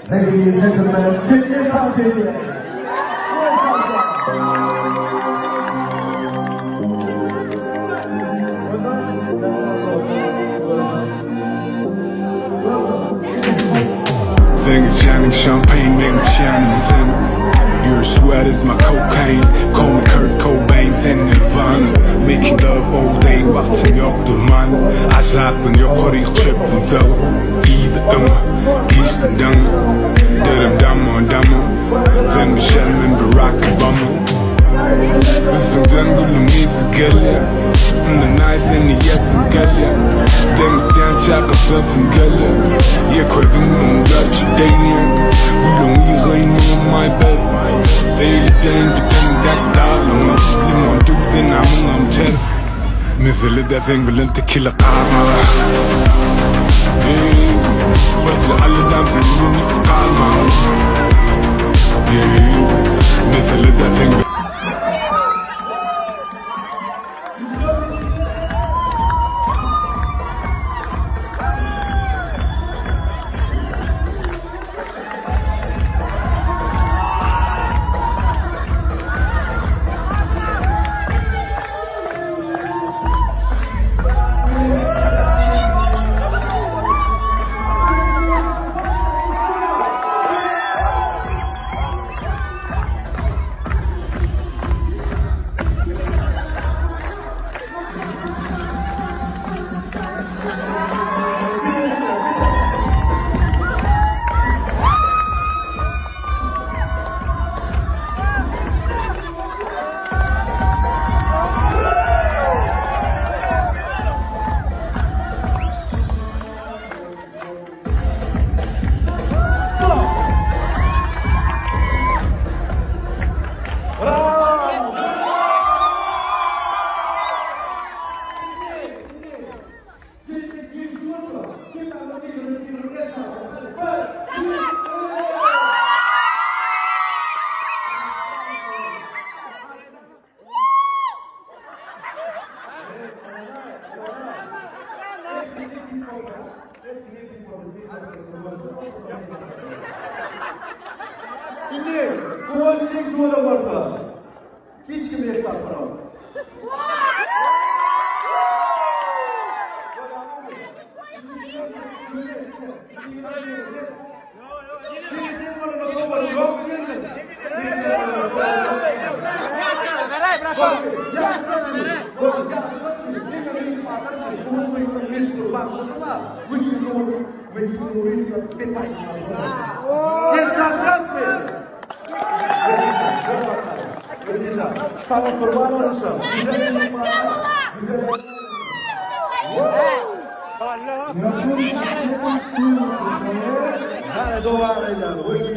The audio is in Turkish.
Ladies and gentlemen, sit in Toýda. Fingers shining, champagne making shining thin. Your sweat is my cocaine. Call me Kurt Cobain, thin Nirvana. Making love all day, vaktim yoktur man. Aşaktın yok oraya çöptüm fella. İyi de ama, geçtin dana. Derim damma. Sen Michelle min Barack Obama. Yüzümden gülüm iyisi geliyor. The nice in the yesin geliyor. Demekten şakasısın geliyor. Ye koydum gerçi değilim. Gülüm iyi kıyım my bed. Eğilden bitenden dağılımı. Limon düzün amın ter. Mesela de zengülün tequila kalmalı. Başı alıdan zengülün kalmalı. Mesela de zengülün. Şimdi bu ölçek sonra var. Hiç kimliğe çarpmadım. Para kurban olursa. Hadi dua edelim.